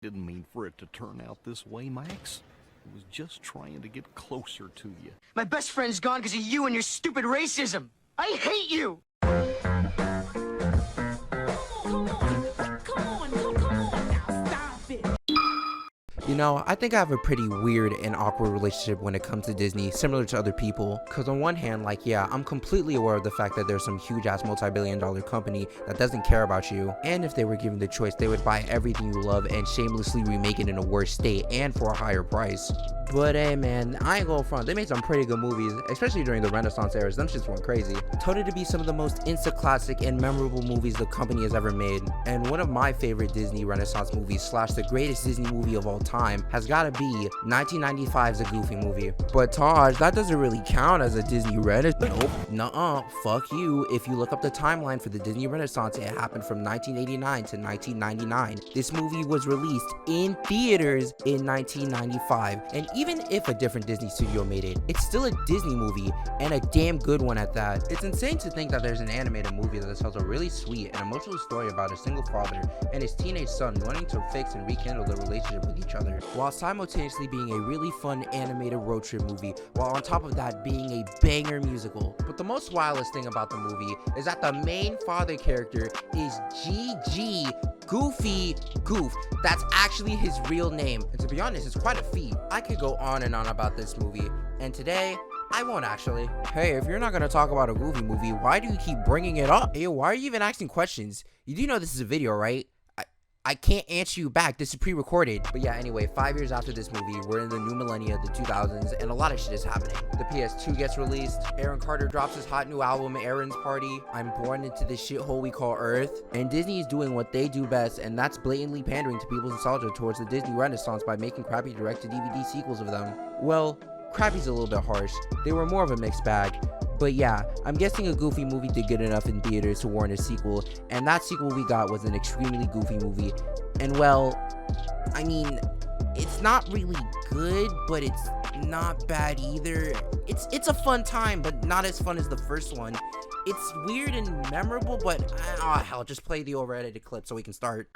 Didn't mean for it to turn out this way, Max. I was just trying to get closer to you. My best friend's gone because of you and your stupid racism. I hate you! You know, I think I have a pretty weird and awkward relationship when it comes to Disney, similar to other people. Cause on one hand, like, yeah, I'm completely aware of the fact that there's some huge ass multi-billion-dollar company that doesn't care about you. And if they were given the choice, they would buy everything you love and shamelessly remake it in a worse state and for a higher price. But hey man, I ain't gonna front, they made some pretty good movies, especially during the Renaissance eras. Them shits went crazy. Touted to be some of the most instant classic and memorable movies the company has ever made. And one of my favorite Disney Renaissance movies slash the greatest Disney movie of all time has gotta be 1995's A Goofy Movie. But Tahj, that doesn't really count as a Disney Renaissance. Nope, nuh-uh, fuck you. If you look up the timeline for the Disney Renaissance, it happened from 1989 to 1999. This movie was released in theaters in 1995, and even if a different Disney studio made it, it's still a Disney movie, and a damn good one at that. It's insane to think that there's an animated movie that tells a really sweet and emotional story about a single father and his teenage son wanting to fix and rekindle their relationship with each other, while simultaneously being a really fun animated road trip movie, while on top of that being a banger musical. But the most wildest thing about the movie is that the main father character is GG Goofy Goof. That's actually his real name, and to be honest, it's quite a feat. I could go on and on about this movie, and today I won't actually. Hey, if you're not gonna talk about a Goofy movie, why do you keep bringing it up? Hey, why are you even asking questions? You do know this is a video, right? I can't answer you back. This is pre-recorded. But yeah, anyway, 5 years after this movie, we're in the new millennia, the 2000s, and a lot of shit is happening. The PS2 gets released, Aaron Carter drops his hot new album, Aaron's Party, I'm born into this shithole we call Earth, and Disney is doing what they do best, and that's blatantly pandering to people's nostalgia towards the Disney Renaissance by making crappy direct-to-DVD sequels of them. Well, crappy's a little bit harsh. They were more of a mixed bag. But yeah, I'm guessing a Goofy movie did good enough in theaters to warrant a sequel, and that sequel we got was an extremely goofy movie. And well, I mean, it's not really good, but it's not bad either. It's a fun time, but not as fun as the first one. It's weird and memorable, but oh hell, just play the over-edited clip so we can start.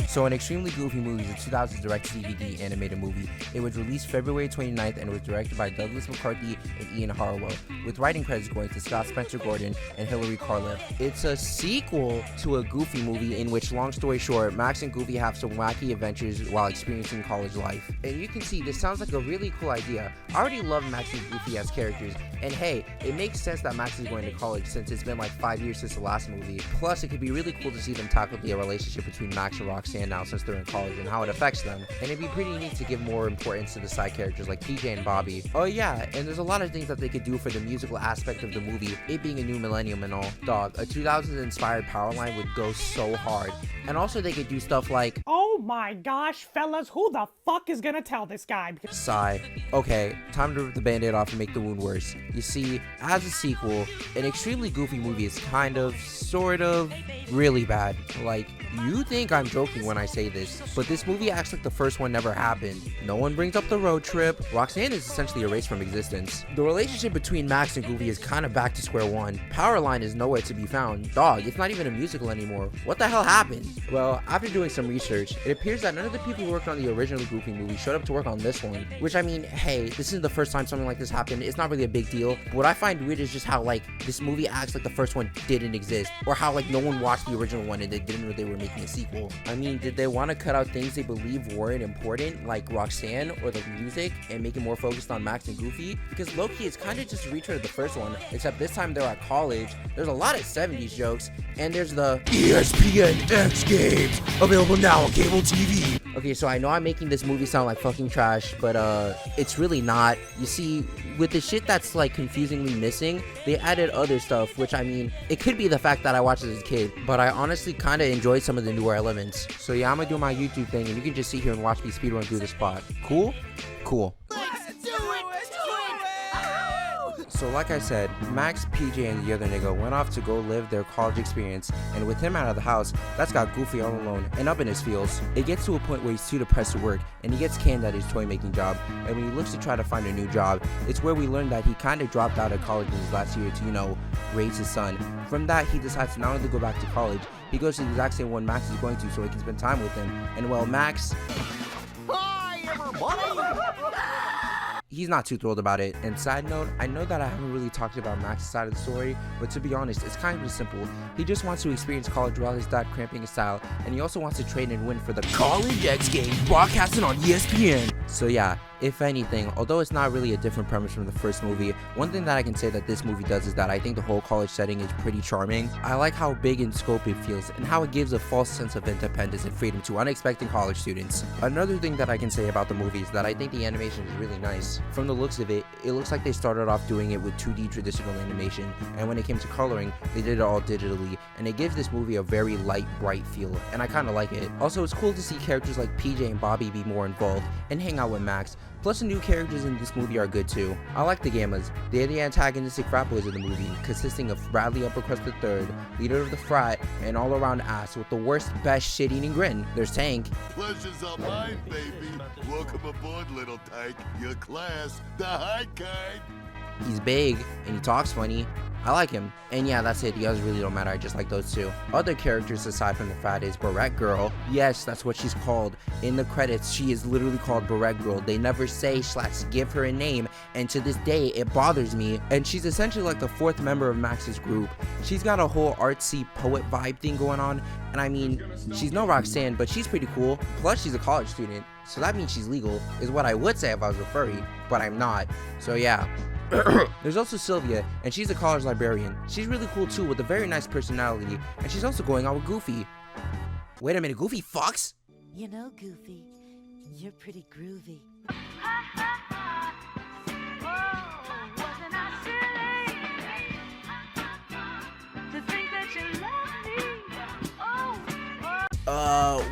So an extremely goofy movie is a 2000s direct-to-DVD animated movie. It was released February 29th and was directed by Douglas McCarthy and Ian Harlow, with writing credits going to Scott Spencer Gordon and Hilary Carliff. It's a sequel to a Goofy movie in which, long story short, Max and Goofy have some wacky adventures while experiencing college life. And you can see, this sounds like a really cool idea. I already love Max and Goofy as characters, and hey, it makes sense that Max is going to college since it's been like 5 years since the last movie. Plus, it could be really cool to see them tackle the relationship between Max and Roxanne now since they're in college and how it affects them. And it'd be pretty neat to give more importance to the side characters like PJ and Bobby. Oh yeah, and there's a lot of things that they could do for the musical aspect of the movie, it being a new millennium and all. Dog, a 2000s inspired power line would go so hard. And also they could do stuff like, oh my gosh, fellas, who the fuck is gonna tell this guy? Sigh. Okay, time to rip the band-aid off and make the wound worse. You see, as a sequel, an extremely goofy movie is kind of, sort of, really bad. Like, you think I'm joking when I say this, but this movie acts like the first one never happened. No one brings up the road trip. Roxanne is essentially erased from existence. The relationship between Max and Goofy is kind of back to square one. Powerline is nowhere to be found. Dog, it's not even a musical anymore. What the hell happened? Well, after doing some research, it appears that none of the people who worked on the original Goofy movie showed up to work on this one. Which, I mean, hey, this isn't the first time something like this happened. It's not really a big deal. But what I find weird is just how, like, this movie acts like the first one didn't exist. Or how, like, no one watched the original one and they didn't know they were making a sequel. I mean, did they want to cut out things they believe weren't important, like Roxanne or the music, and make it more focused on Max and Goofy? Because low-key, it's kind of just a retread of the first one, except this time they're at college. There's a lot of 70s jokes, and there's the ESPN X Games, available now on cable TV. Okay, so I know I'm making this movie sound like fucking trash, but it's really not. You see, with the shit that's like confusingly missing, they added other stuff, which, I mean, it could be the fact that I watched it as a kid, but I honestly kind of enjoyed some of the newer elements. So yeah, I'm gonna do my YouTube thing, and you can just sit here and watch me speedrun through this plot. Cool? Cool. So like I said, Max, PJ, and the other nigga went off to go live their college experience, and with him out of the house, that's got Goofy all alone and up in his feels. It gets to a point where he's too depressed to work, and he gets canned at his toy making job, and when he looks to try to find a new job, it's where we learn that he kinda dropped out of college in his last year to, you know, raise his son. From that, he decides not only to go back to college, he goes to the exact same one Max is going to so he can spend time with him, and well, Max... Hi, everybody! He's not too thrilled about it. And side note, I know that I haven't really talked about Max's side of the story, but to be honest, it's kind of simple. He just wants to experience college while his dad cramping his style, and he also wants to train and win for the College X Games broadcasting on ESPN. So yeah, if anything, although it's not really a different premise from the first movie, one thing that I can say that this movie does is that I think the whole college setting is pretty charming. I like how big in scope it feels, and how it gives a false sense of independence and freedom to unexpected college students. Another thing that I can say about the movie is that I think the animation is really nice. From the looks of it, it looks like they started off doing it with 2D traditional animation, and when it came to coloring, they did it all digitally, and it gives this movie a very light, bright feel, and I kinda like it. Also, it's cool to see characters like PJ and Bobby be more involved, and hang out with Max. Plus, the new characters in this movie are good too. I like the Gammas. They're the antagonistic frat boys of the movie, consisting of Bradley Uppercrust III, leader of the frat, and all-around ass with the worst, best shit-eating grin. There's Tank. Pleasure's all mine, baby. Welcome aboard, little Tank. Your class, the high kind. He's big, and he talks funny. I like him. And yeah, that's it. The others really don't matter. I just like those two. Other characters aside from the frat is Barrette Girl. Yes, that's what she's called. In the credits, she is literally called Barrette Girl. They never say / give her a name, and to this day, it bothers me. And she's essentially like the fourth member of Max's group. She's got a whole artsy poet vibe thing going on, and I mean, she's no Roxanne, but she's pretty cool. Plus, she's a college student, so that means she's legal, is what I would say if I was a furry, but I'm not. So yeah. There's also Sylvia, and she's a college librarian. She's really cool too, with a very nice personality, and she's also going out with Goofy. Wait a minute, Goofy fucks? You know, Goofy, you're pretty groovy.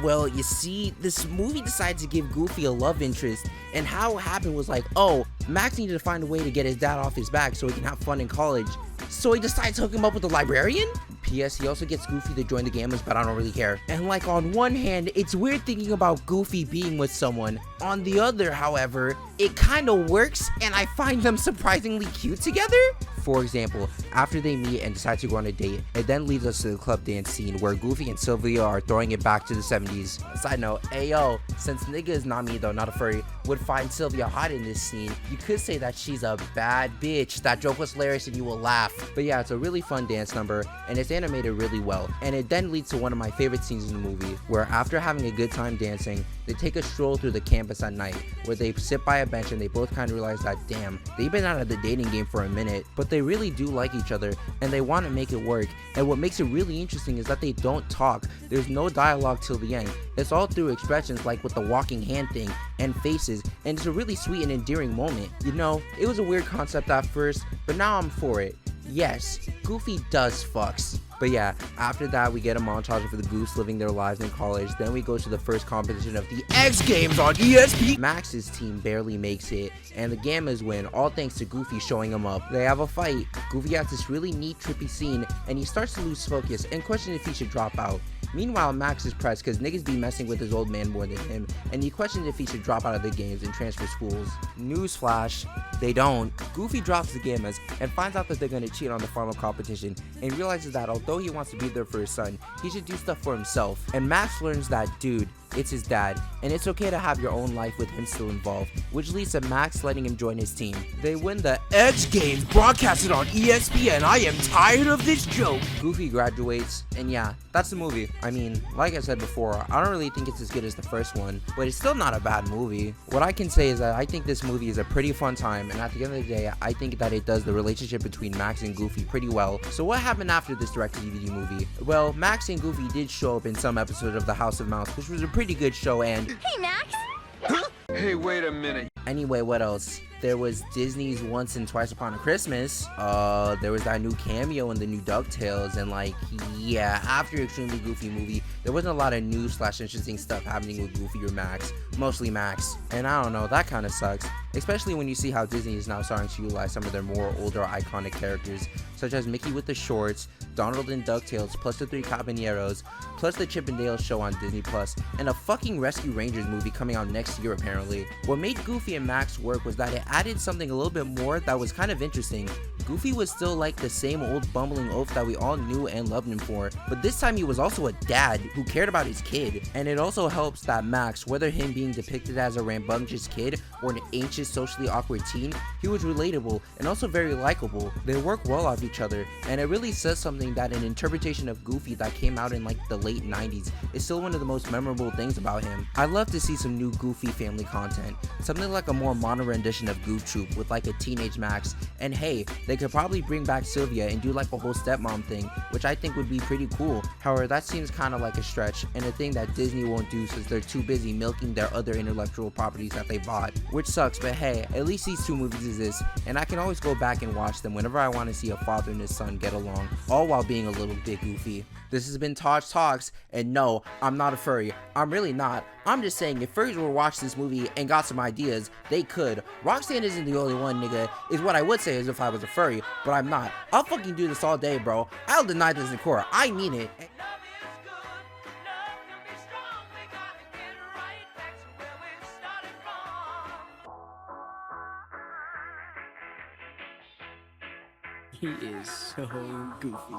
Well, you see, this movie decided to give Goofy a love interest, and how it happened was like, oh, Max needed to find a way to get his dad off his back so he can have fun in college, so he decides to hook him up with the librarian? P.S. He also gets Goofy to join the Gammas, but I don't really care. And like, on one hand, it's weird thinking about Goofy being with someone. On the other, however, it kinda works, and I find them surprisingly cute together. For example, after they meet and decide to go on a date, it then leads us to the club dance scene where Goofy and Sylvia are throwing it back to the 70s. Side note, ayo, since nigga is not me though, not a furry, would find Sylvia hot in this scene, you could say that she's a bad bitch. That joke was hilarious and you will laugh. But yeah, it's a really fun dance number, and it's animated really well. And it then leads to one of my favorite scenes in the movie, where after having a good time dancing, they take a stroll through the campus at night, where they sit by a bench and they both kind of realize that, damn, they've been out of the dating game for a minute, but they really do like each other and they want to make it work. And what makes it really interesting is that they don't talk. There's no dialogue till the end. It's all through expressions, like with the walking hand thing and faces, and it's a really sweet and endearing moment. You know, it was a weird concept at first, but now I'm for it. Yes, Goofy does fucks. But yeah, after that we get a montage of the Goofs living their lives in college. Then we go to the first competition of the X Games on ESPN. Max's team barely makes it, and the Gammas win, all thanks to Goofy showing them up. They have a fight. Goofy has this really neat trippy scene, and he starts to lose focus and question if he should drop out. Meanwhile, Max is pressed because niggas be messing with his old man more than him, and he questions if he should drop out of the games and transfer schools. Newsflash, they don't. Goofy drops the Gammas and finds out that they're gonna cheat on the final competition, and realizes that although he wants to be there for his son, he should do stuff for himself. And Max learns that, dude, it's his dad, and it's okay to have your own life with him still involved, which leads to Max letting him join his team. They win the X Games broadcasted on ESPN. I am tired of this joke. Goofy graduates, and yeah, that's the movie. I mean, like I said before, I don't really think it's as good as the first one, but it's still not a bad movie. What I can say is that I think this movie is a pretty fun time, and at the end of the day, I think that it does the relationship between Max and Goofy pretty well. So what happened after this direct-to-DVD movie? Well, Max and Goofy did show up in some episodes of The House of Mouse, which was a pretty good show, and Hey, Max! Hey, wait a minute. anyway, what else? There was Disney's Once and Twice Upon a Christmas. There was that new cameo in the new DuckTales, and like, yeah, after Extremely Goofy movie, there wasn't a lot of new / interesting stuff happening with Goofy or Max, mostly Max. And I don't know, that kind of sucks, especially when you see how Disney is now starting to utilize some of their more older iconic characters, such as Mickey with the shorts, Donald and DuckTales, plus the 3 Caballeros, plus the Chip and Dale show on Disney Plus, and a fucking Rescue Rangers movie coming out next year apparently. What made Goofy and Max work was that it added something a little bit more that was kind of interesting. Goofy was still like the same old bumbling oaf that we all knew and loved him for, but this time he was also a dad who cared about his kid. And it also helps that Max, whether him being depicted as a rambunctious kid or an anxious, socially awkward teen, he was relatable and also very likable. They work well off each other, and it really says something that an interpretation of Goofy that came out in like the late 90s is still one of the most memorable things about him. I'd love to see some new Goofy family content, something like a more modern rendition of Goof Troop with like a teenage Max, and hey, they could probably bring back Sylvia and do like a whole stepmom thing, which I think would be pretty cool. However, that seems kind of like a stretch and a thing that Disney won't do since they're too busy milking their other intellectual properties that they bought, which sucks. But hey, at least these 2 movies exist, and I can always go back and watch them whenever I want to see a father and his son get along, all while being a little bit goofy. This has been Tahj Talks, and no, I'm not a furry. I'm really not. I'm just saying, if furries were to watch this movie and got some ideas, they could. Roxanne isn't the only one, nigga, is what I would say as if I was a furry, but I'm not. I'll fucking do this all day, bro. I'll deny this in court. I mean it. He is so goofy.